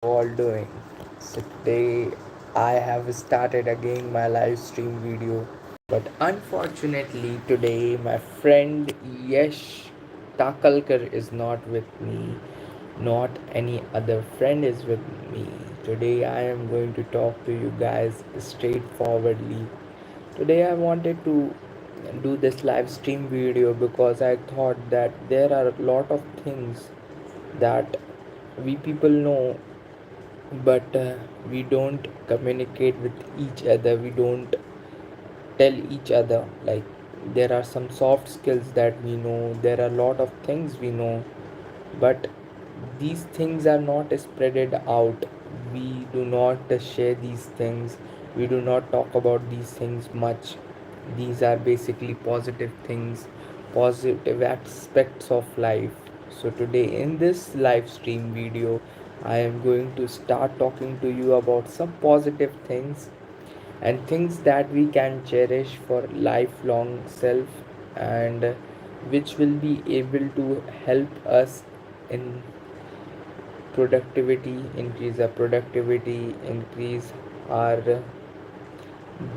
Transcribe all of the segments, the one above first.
all doing? So today I have started again my live stream video, but unfortunately today my friend Yesh Takalkar is not with me. Not any other friend is with me. Today I am going to talk to you guys straightforwardly. Today I wanted to do this live stream video because I thought that there are a lot of things that we people know, but we don't communicate with each other. We don't tell each other. Like, there are some soft skills that we know, there are a lot of things we know, but these things are not spreaded out. We do not share these things. We do not talk about these things much. These are basically positive things, positive aspects of life. So today in this live stream video, I am going to start talking to you about some positive things and things that we can cherish for lifelong self, and which will be able to help us in productivity, increase our productivity, increase our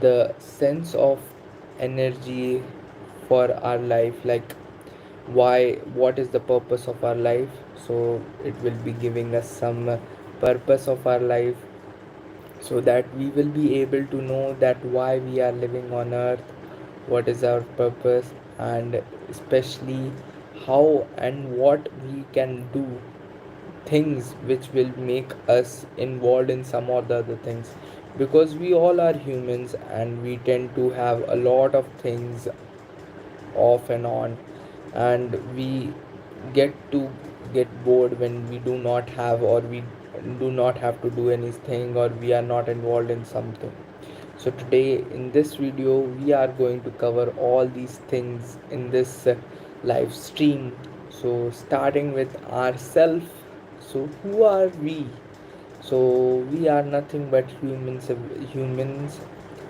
the sense of energy for our life. Like, why, what is the purpose of our life? So it will be giving us some purpose of our life, so that we will be able to know that why we are living on earth, what is our purpose, and especially how and what we can do, things which will make us involved in some or the other things, because we all are humans and we tend to have a lot of things off and on, and we get to get bored when we do not have, or we do not have to do anything, or we are not involved in something. So today in this video we are going to cover all these things in this live stream. So starting with ourselves. So who are we? So we are nothing but humans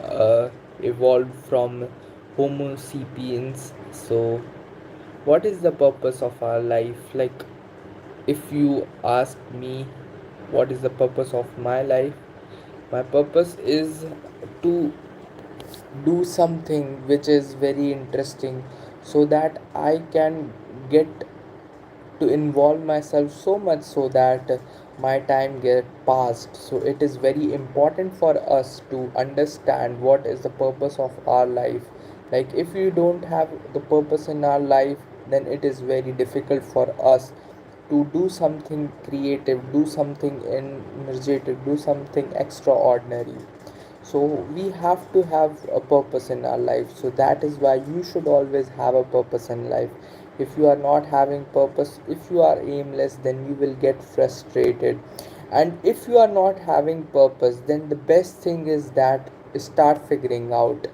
uh, evolved from Homo sapiens. So what is the purpose of our life? Like, if you ask me what is the purpose of my life, my purpose is to do something which is very interesting, so that I can get to involve myself so much, so that my time get passed. So it is very important for us to understand what is the purpose of our life. Like, if we don't have the purpose in our life, then it is very difficult for us to do something creative, do something energetic, do something extraordinary. So we have to have a purpose in our life. So that is why you should always have a purpose in life. If you are not having purpose, if you are aimless, then you will get frustrated. And if you are not having purpose, then the best thing is that start figuring out.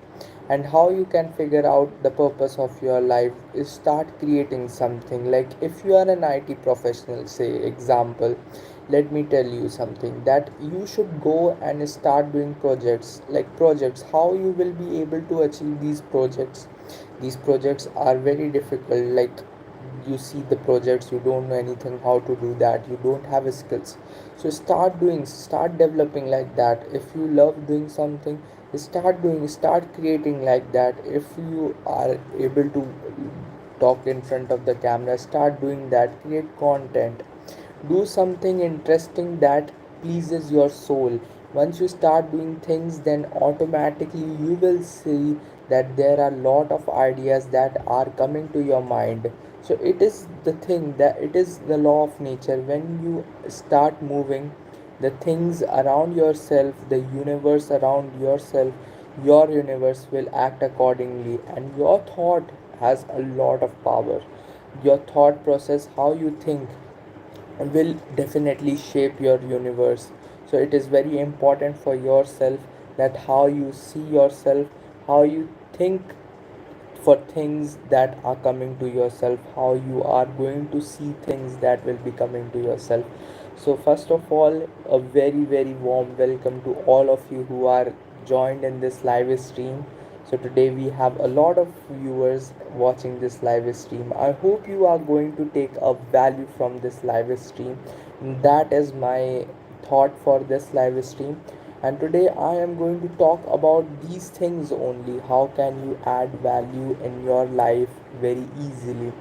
And how you can figure out the purpose of your life is start creating something. Like, if you are an IT professional, say example, let me tell you something, that you should go and start doing projects. Like, projects, how you will be able to achieve these projects? These projects are very difficult. Like, you see the projects, you don't know anything how to do that, you don't have skills. So start doing, start developing like that. If you love doing something, start doing, start creating like that. If you are able to talk in front of the camera, start doing that, create content, do something interesting that pleases your soul. Once you start doing things, then automatically you will see that there are a lot of ideas that are coming to your mind. So it is the thing, that it is the law of nature. When you start moving, the things around yourself, the universe around yourself, your universe will act accordingly. And your thought has a lot of power. Your thought process, how you think, will definitely shape your universe. So it is very important for yourself, that how you see yourself, how you think for things that are coming to yourself, how you are going to see things that will be coming to yourself. So first of all, a very very warm welcome to all of you who are joined in this live stream. So today we have a lot of viewers watching this live stream. I hope you are going to take a value from this live stream. That is my thought for this live stream. And today I am going to talk about these things only. How can you add value in your life very easily?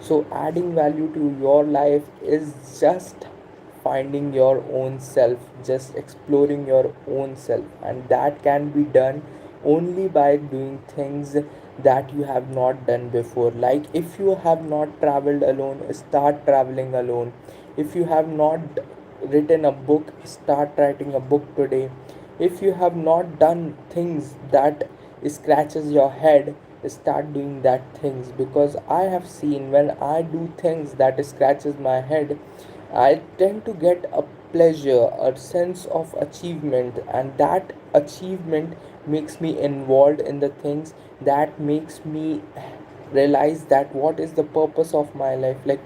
So, adding value to your life is just finding your own self, just exploring your own self, and that can be done only by doing things that you have not done before. Like, if you have not traveled alone, start traveling alone. If you have not written a book, start writing a book today. If you have not done things that scratches your head, start doing that things, because I have seen when I do things that scratches my head, I tend to get a pleasure, a sense of achievement, and that achievement makes me involved in the things, that makes me realize that what is the purpose of my life. Like,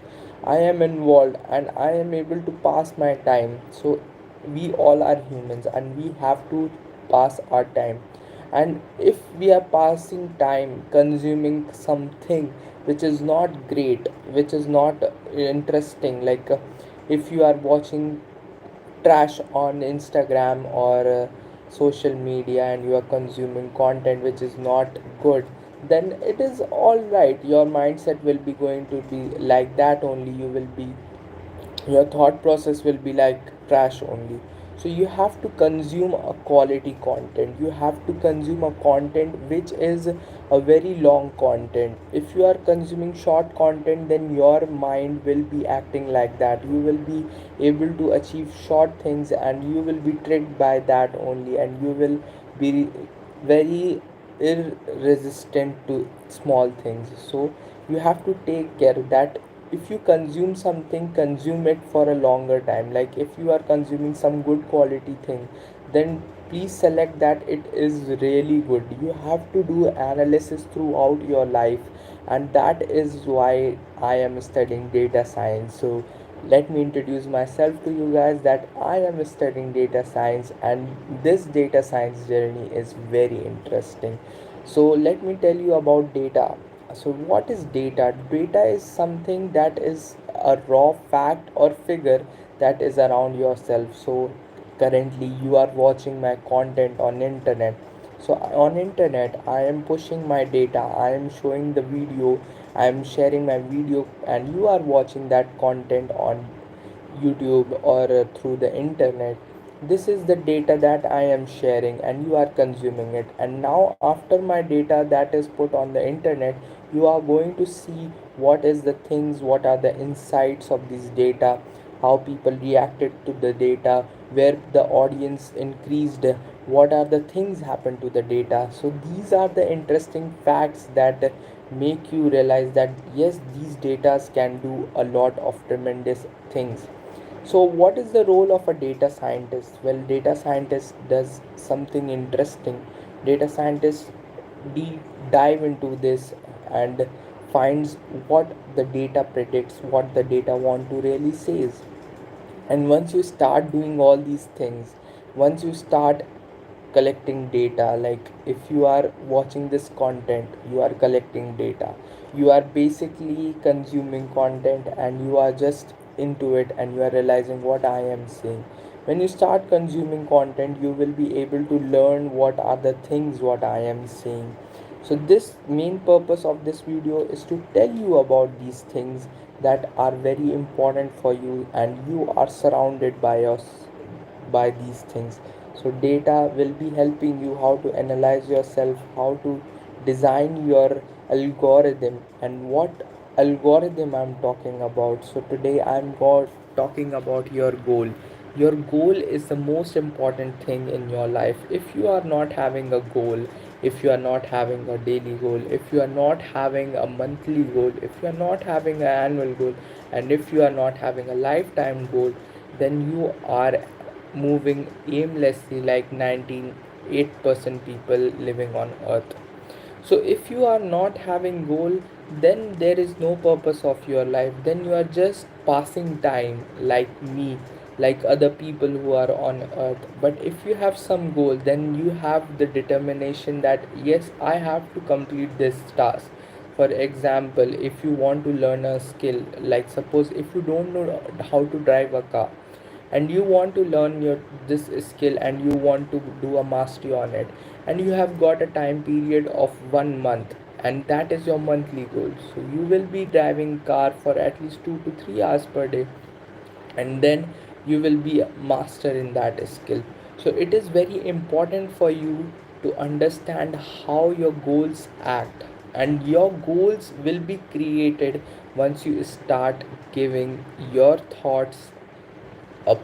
I am involved and I am able to pass my time. So we all are humans and we have to pass our time. And if we are passing time consuming something which is not great, which is not interesting, like if you are watching trash on Instagram or social media, and you are consuming content which is not good, then it is all right. Your mindset will be going to be like that only. You will be, your thought process will be like trash only. So you have to consume a quality content, you have to consume a content which is a very long content. If you are consuming short content, then your mind will be acting like that. You will be able to achieve short things and you will be tricked by that only, and you will be very irresistant to small things. So you have to take care that if you consume something, consume it for a longer time. Like, if you are consuming some good quality thing, then please select that it is really good. You have to do analysis throughout your life, and that is why I am studying data science. So let me introduce myself to you guys, that I am studying data science, and this data science journey is very interesting. So let me tell you about data. So what is data? Data is something that is a raw fact or figure that is around yourself. So currently you are watching my content on internet. So on internet I am pushing my data, I am showing the video, I am sharing my video, and you are watching that content on YouTube or through the internet. This is the data that I am sharing and you are consuming it. And now, after my data that is put on the internet, you are going to see what is the things, what are the insights of this data, how people reacted to the data, where the audience increased, what are the things happened to the data. So these are the interesting facts that make you realize that yes, these datas can do a lot of tremendous things. So, what is the role of a data scientist? Well, data scientist does something interesting. Data scientist deep dive into this and finds what the data predicts, what the data want to really says. And once you start doing all these things, once you start collecting data, like if you are watching this content, you are collecting data, you are basically consuming content, and you are just into it, and you are realizing what I am saying. When you start consuming content, you will be able to learn what are the things what I am saying. So this main purpose of this video is to tell you about these things that are very important for you, and you are surrounded by by these things. So data will be helping you how to analyze yourself, how to design your algorithm. And what algorithm I'm talking about? So today talking about your goal. Your goal is the most important thing in your life. If you are not having a goal, if you are not having a daily goal, if you are not having a monthly goal, if you are not having an annual goal, and if you are not having a lifetime goal, then you are moving aimlessly like 98% people living on earth. So if you are not having goal, then there is no purpose of your life. Then you are just passing time, like me, like other people who are on earth. But if you have some goal, then you have the determination that yes, I have to complete this task. For example, if you want to learn a skill, like suppose if you don't know how to drive a car, and you want to learn your this skill and you want to do a mastery on it, and you have got a time period of 1 month, and that is your monthly goal. So you will be driving car for at least 2 to 3 hours per day, and then you will be a master in that skill. So it is very important for you to understand how your goals act, and your goals will be created once you start giving your thoughts a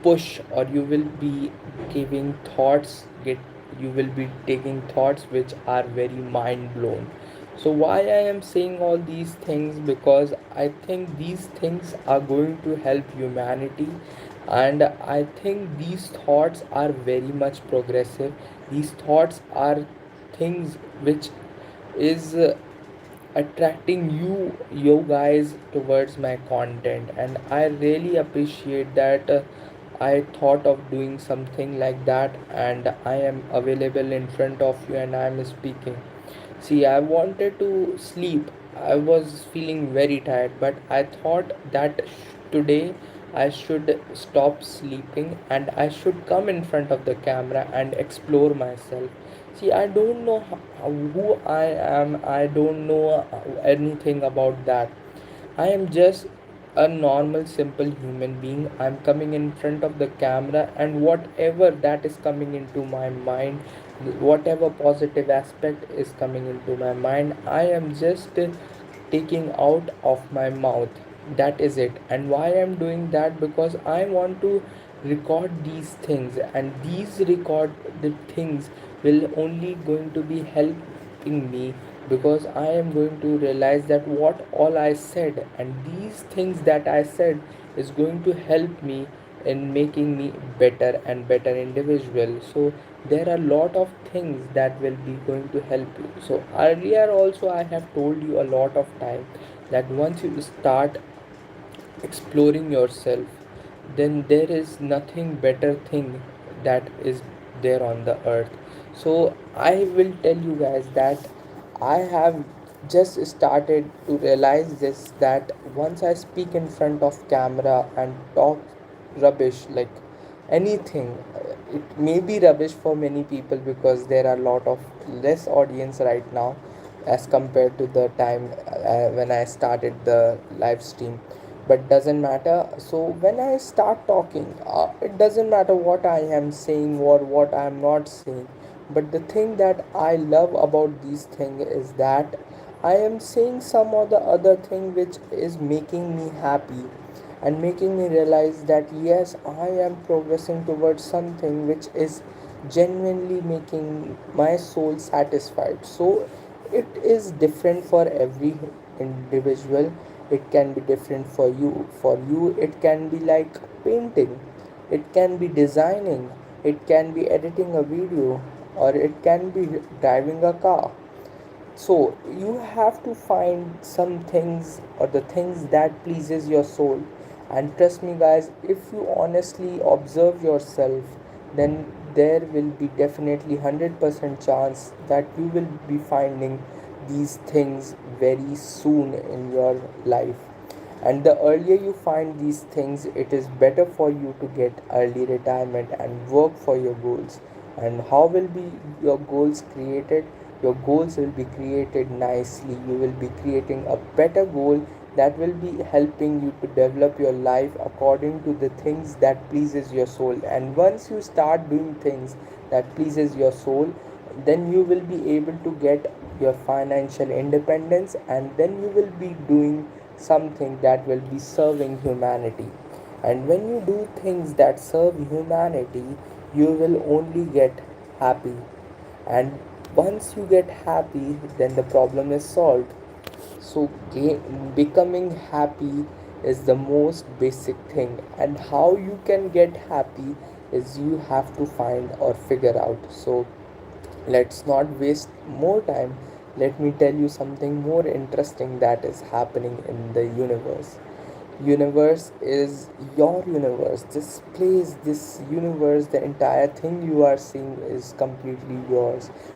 push, or you will be giving thoughts get you will be taking thoughts which are very mind blown. So why I am saying all these things, because I think these things are going to help humanity, and I think these thoughts are very much progressive. These thoughts are things which is attracting you guys towards my content, and I really appreciate that. I thought of doing something like that, and I am available in front of you and I am speaking. See, I wanted to sleep. I was feeling very tired, but I thought that today I should stop sleeping and I should come in front of the camera and explore myself. See, I don't know who I am. I don't know anything about that. I am just a normal, simple human being. I'm coming in front of the camera, and whatever that is coming into my mind, whatever positive aspect is coming into my mind, I am just taking out of my mouth. That is it. And why I'm doing that? Because I want to record these things, and these recorded things will only going to be helping me, because I am going to realize that what all I said and these things that I said is going to help me in making me better and better individual. So there are a lot of things that will be going to help you. So earlier also I have told you a lot of time that once you start exploring yourself, then there is nothing better thing that is there on the earth. So I will tell you guys that I have just started to realize this, that once I speak in front of camera and talk rubbish, like anything, it may be rubbish for many people because there are a lot of less audience right now as compared to the time when I started the live stream, but doesn't matter. So when I start talking, it doesn't matter what I am saying or what I am not saying, but the thing that I love about these things is that I am saying some or the other thing which is making me happy and making me realize that yes, I am progressing towards something which is genuinely making my soul satisfied. So it is different for every individual. It can be different for you. For you, it can be like painting, it can be designing, it can be editing a video, or it can be driving a car. So you have to find some things or the things that pleases your soul. And trust me guys, if you honestly observe yourself, then there will be definitely 100% chance that you will be finding these things very soon in your life. And the earlier you find these things, it is better for you to get early retirement and work for your goals. And how will be your goals created? Your goals will be created nicely. You will be creating a better goal that will be helping you to develop your life according to the things that pleases your soul. And once you start doing things that pleases your soul, then you will be able to get your financial independence, and then you will be doing something that will be serving humanity. And when you do things that serve humanity, you will only get happy. And once you get happy, then the problem is solved. So becoming happy is the most basic thing, and how you can get happy is you have to find or figure out. So let's not waste more time. Let me tell you something more interesting that is happening in the universe. Universe is your universe. This place, this universe, the entire thing you are seeing is completely yours, and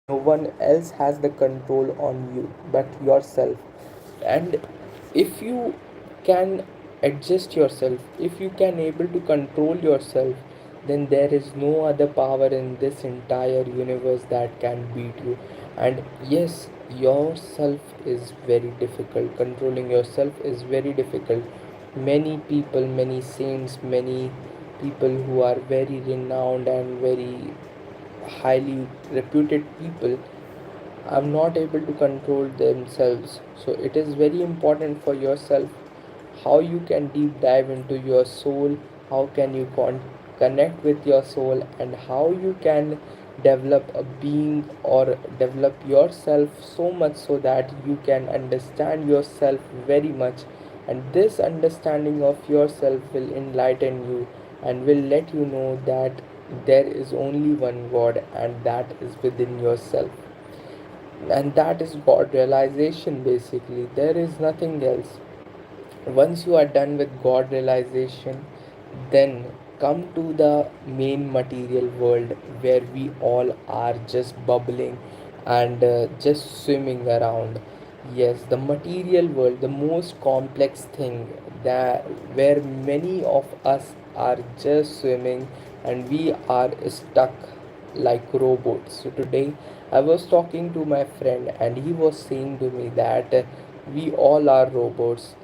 no one else has the control on you but yourself. And if you can adjust yourself, if you can able to control yourself, then there is no other power in this entire universe that can beat you. And yes, yourself is very difficult, controlling yourself is very difficult. Many people, many saints, many people who are very renowned and very highly reputed people are not able to control themselves. So it is very important for yourself how you can deep dive into your soul, how can you connect with your soul, and how you can develop a being or develop yourself so much so that you can understand yourself very much. And this understanding of yourself will enlighten you and will let you know that there is only one God, and that is within yourself. And that is God realization basically. There is nothing else. Once you are done with God realization, then come to the main material world where we all are just bubbling and just swimming around. Yes, the material world, the most complex thing, that where many of us are just swimming and we are stuck like robots. So today I was talking to my friend and he was saying to me that we all are robots.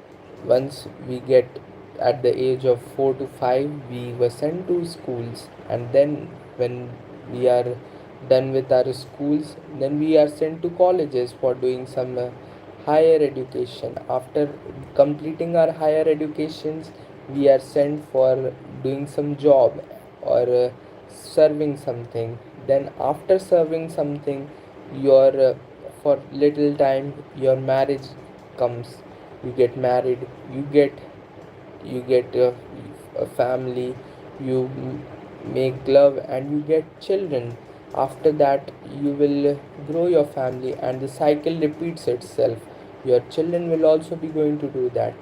Once we get at the age of 4 to 5, we were sent to schools, and then when we are done with our schools, then we are sent to colleges for doing some higher education. After completing our higher educations, we are sent for doing some job or serving something. Then after serving something, your for little time your marriage comes. You get married, you get a family, you make love, and you get children. After that you will grow your family, and the cycle repeats itself. Your children will also be going to do that.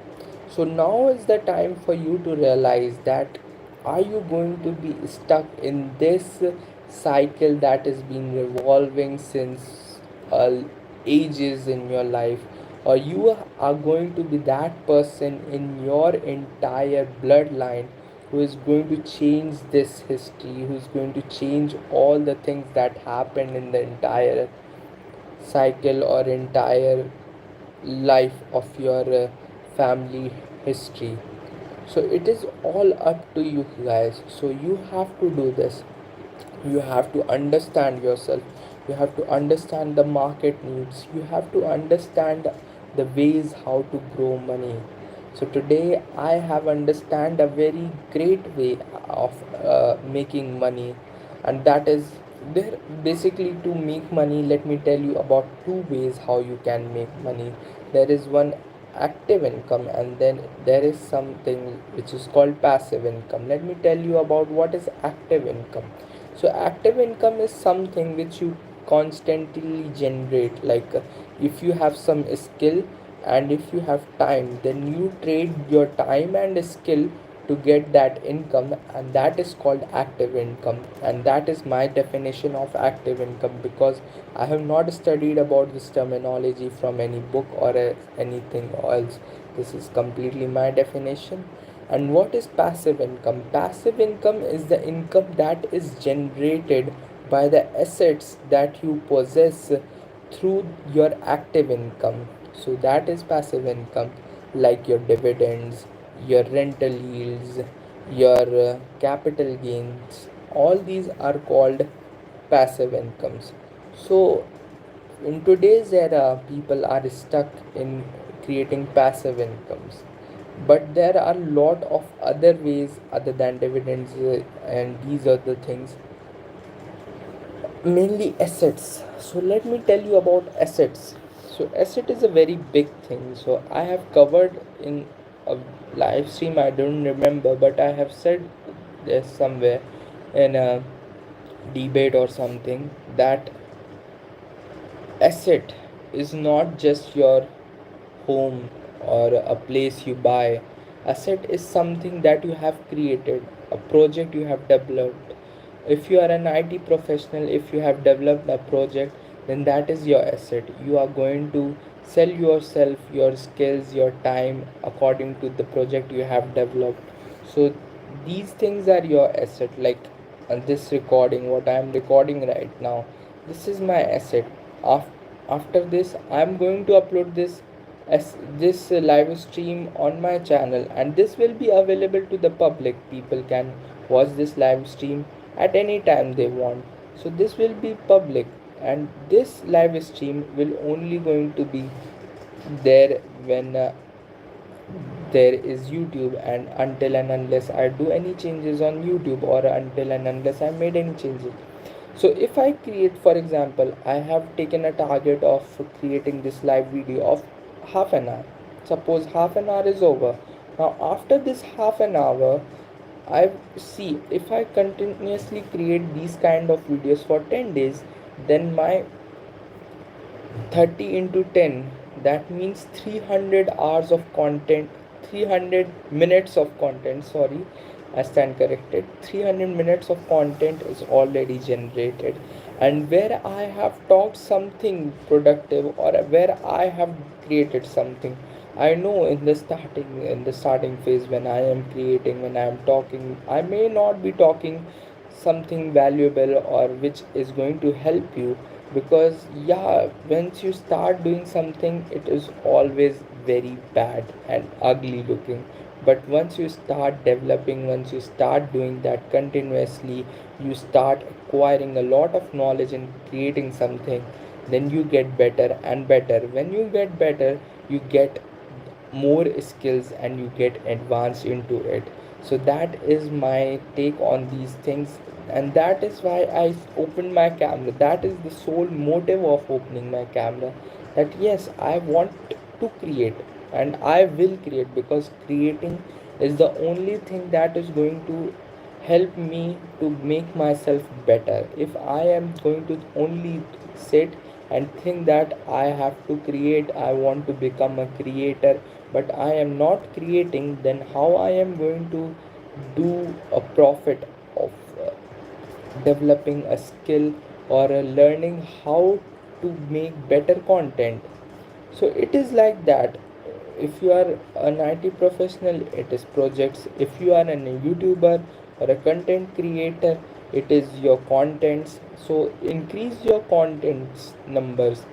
So now is the time for you to realize that are you going to be stuck in this cycle that is being revolving since uh, ages in your life, or you are going to be that person in your entire bloodline who is going to change this history, who is going to change all the things that happened in the entire cycle or entire life of your family history. So it is all up to you guys. So you have to do this. You have to understand yourself. You have to understand the market needs. You have to understand the ways how to grow money. So today I have understand a very great way of making money, and that is there. Basically, to make money, let me tell you about two ways how you can make money. There is one active income, and then there is something which is called passive income. Let me tell you about what is active income. So active income is something which you constantly generate. Like if you have some skill and if you have time, then you trade your time and skill to get that income, and that is called active income. And that is my definition of active income, because I have not studied about this terminology from any book or anything else. This is completely my definition. And what is passive income? Passive income is the income that is generated by the assets that you possess through your active income. So that is passive income, like your dividends, your rental yields, your capital gains. All these are called passive incomes. So in today's era, people are stuck in creating passive incomes, but there are a lot of other ways other than dividends, and these are the things, mainly assets. So let me tell you about assets. So asset is a very big thing. So I have covered in a live stream, I don't remember, but I have said this somewhere in a debate or something, that asset is not just your home or a place you buy. Asset is something that you have created, a project you have developed. If you are an IT professional, if you have developed a project, then that is your asset. You are going to sell yourself, your skills, your time according to the project you have developed. So these things are your asset. Like this recording, what I am recording right now, this is my asset. After this I'm going to upload this live stream on my channel, and this will be available to the public. People can watch this live stream at any time they want. So this will be public, and this live stream will only going to be there when there is YouTube, and until and unless I do any changes on YouTube, or until and unless I made any changes. So if I create, for example, I have taken a target of creating this live video of half an hour. Suppose half an hour is over. Now after this half an hour, I see if I continuously create these kind of videos for 10 days, then my 30 into 10, that means 300 hours of content, 300 minutes of content, sorry, I stand corrected, 300 minutes of content is already generated. And where I have talked something productive, or where I have created something, I know in the starting phase, when I am creating, when I am talking, I may not be talking something valuable or which is going to help you. Because yeah, once you start doing something, it is always very bad and ugly looking. But once you start developing, once you start doing that continuously, you start acquiring a lot of knowledge in creating something, then you get better and better. When you get better, you get more skills and you get advanced into it. So that is my take on these things, and that is why I opened my camera. That is the sole motive of opening my camera, that yes, I want to create, and I will create, because creating is the only thing that is going to help me to make myself better. If I am going to only sit and think that I have to create, I want to become a creator, but I am not creating, then how I am going to do a profit of developing a skill, or learning how to make better content. So it is like that. If you are an IT professional, it is projects. If you are a YouTuber or a content creator, it is your contents. So increase your contents numbers.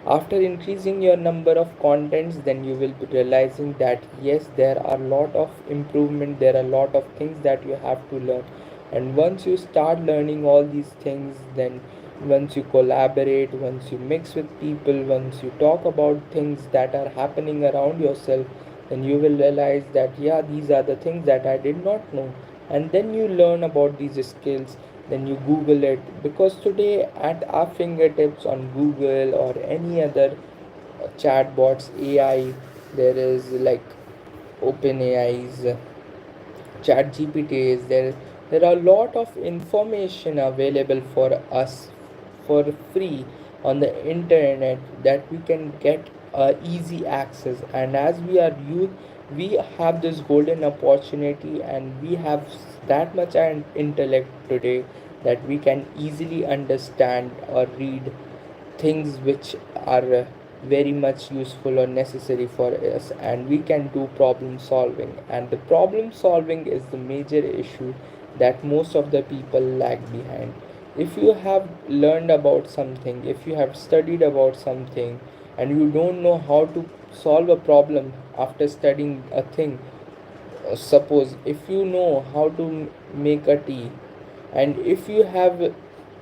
After increasing your number of contents, then you will be realizing that yes, there are a lot of improvement, there are a lot of things that you have to learn. And once you start learning all these things, then once you collaborate, once you mix with people, once you talk about things that are happening around yourself, then you will realize that yeah, these are the things that I did not know. And then you learn about these skills, then you Google it. Because today at our fingertips on Google or any other chatbots, AI, there is like OpenAI's chat gpt is there. There are a lot of information available for us for free on the internet, that we can get easy access. And as we are youth, we have this golden opportunity, and we have that much an intellect today, that we can easily understand or read things which are very much useful or necessary for us, and we can do problem solving. And the problem solving is the major issue that most of the people lag behind. If you have learned about something, if you have studied about something, and you don't know how to solve a problem after studying a thing, suppose if you know how to make a tea, and if you have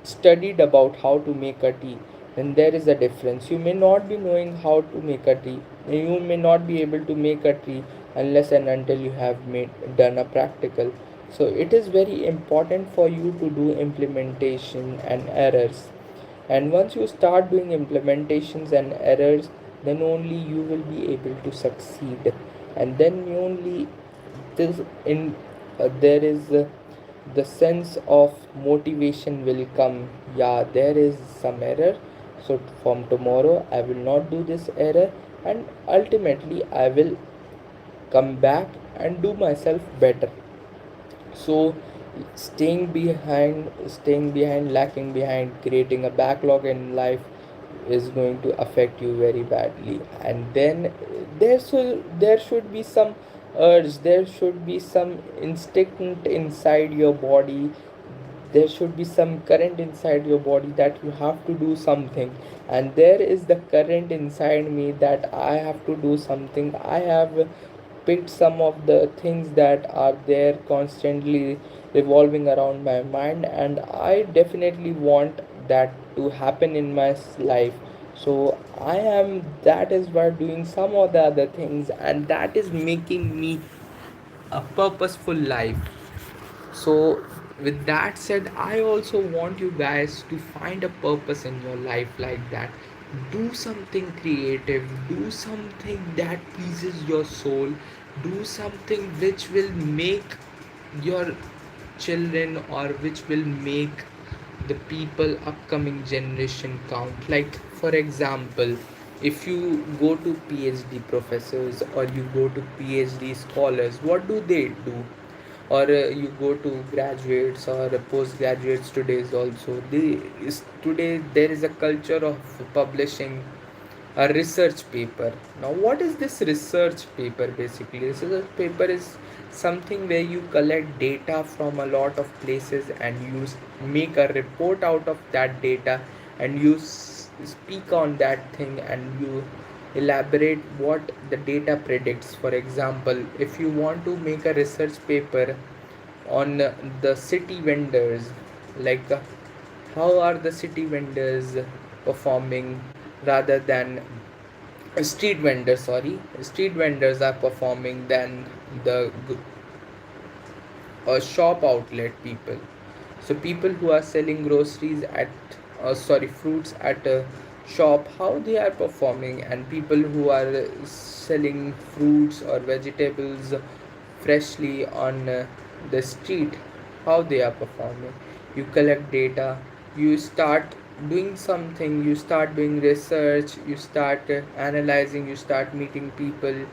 studied about how to make a tea, then there is a difference. You may not be knowing how to make a tea, you may not be able to make a tea unless and until you have done a practical. So it is very important for you to do implementation and errors. And once you start doing implementations and errors, then only you will be able to succeed. And then only this in there is the sense of motivation will come. Yeah, there is some error, so from tomorrow I will not do this error, and ultimately I will come back and do myself better. So staying behind, lacking behind, creating a backlog in life, is going to affect you very badly. And then there should be some urge, there should be some instinct inside your body, there should be some current inside your body that you have to do something. And there is the current inside me that I have to do something. I have picked some of the things that are there constantly revolving around my mind, and I definitely want that to happen in my life. So I am, that is why, doing some of the other things, and that is making me a purposeful life. So, with that said, I also want you guys to find a purpose in your life like that. Do something creative, do something that pleases your soul, do something which will make your children, or which will make the people upcoming generation count. Like, for example, if you go to PhD professors or you go to PhD scholars, what do? Or you go to graduates or postgraduates today also, today there is a culture of publishing a research paper. Now, what is this research paper? Basically, research paper is something where you collect data from a lot of places and you make a report out of that data, and you speak on that thing, and you elaborate what the data predicts. For example, if you want to make a research paper on the city vendors, like how are the city vendors performing, rather than street vendors are performing than the shop outlet people. So people who are selling groceries at fruits at a shop, how they are performing, and people who are selling fruits or vegetables freshly on the street, how they are performing. You collect data, you start doing something, you start doing research, you start analyzing, you start meeting people,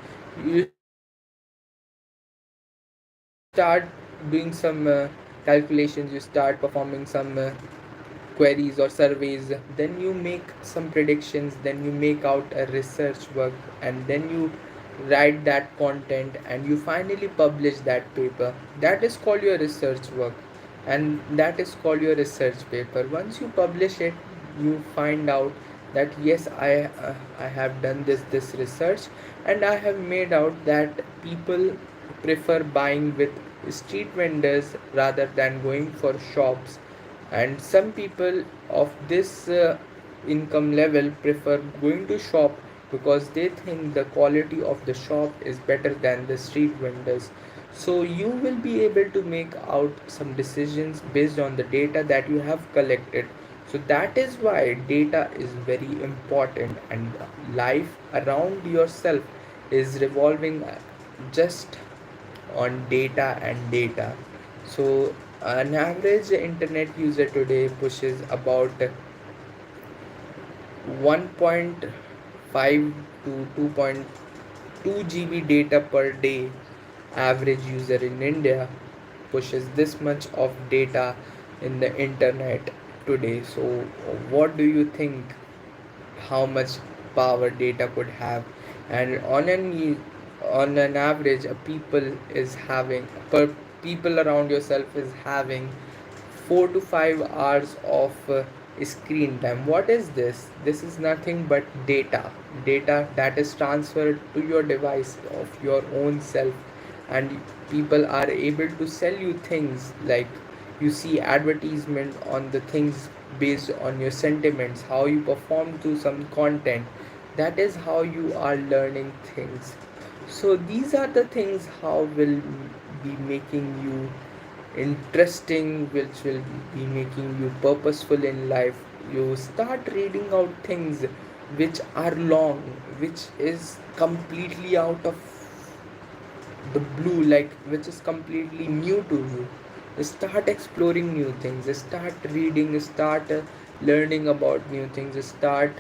you start doing some calculations, you start performing some queries or surveys, then you make some predictions, then you make out a research work, and then you write that content, and you finally publish that paper. That is called your research work, and that is called your research paper. Once you publish it, you find out that yes, I have done this research, and I have made out that people prefer buying with street vendors rather than going for shops, and some people of this income level prefer going to shop because they think the quality of the shop is better than the street vendors. So you will be able to make out some decisions based on the data that you have collected. So that is why data is very important, and life around yourself is revolving just on data and data. So an average internet user today pushes about 1.5 to 2.2 GB data per day. Average user in India pushes this much of data in the internet today. So what do you think, how much power data could have? And on an average, a people is having per people around yourself is having 4 to 5 hours of screen time. What is this? This is nothing but data that is transferred to your device of your own self, and people are able to sell you things. Like, you see advertisement on the things based on your sentiments, how you perform to some content. That is how you are learning things. So these are the things how will be making you interesting, which will be making you purposeful in life. You start reading out things which are long, which is completely out of the blue, like which is completely new to you. Start exploring new things, start reading, start learning about new things, start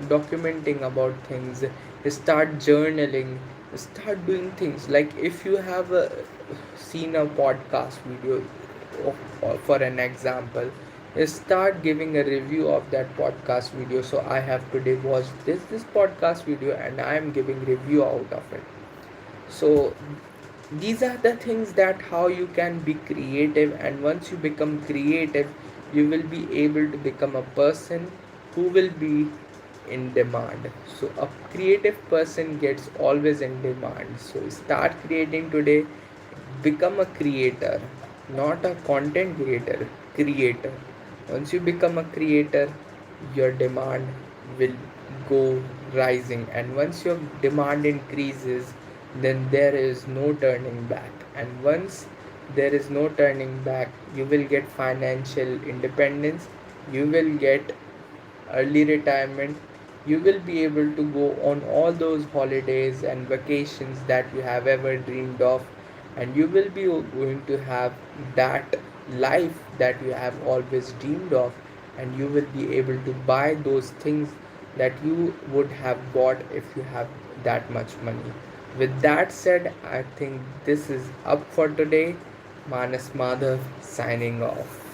documenting about things, start journaling, start doing things. Like, if you have seen a podcast video for an example, start giving a review of that podcast video. So I have today watched this podcast video and I am giving review out of it. So these are the things that how you can be creative, and once you become creative you will be able to become a person who will be in demand. So a creative person gets always in demand. So start creating today. Become a creator, not a content creator. Once you become a creator, your demand will go rising, and once your demand increases, then there is no turning back. And once there is no turning back, you will get financial independence, you will get early retirement, you will be able to go on all those holidays and vacations that you have ever dreamed of, and you will be going to have that life that you have always dreamed of, and you will be able to buy those things that you would have bought if you have that much money. With that said, I think this is up for today. Manas Madhav signing off.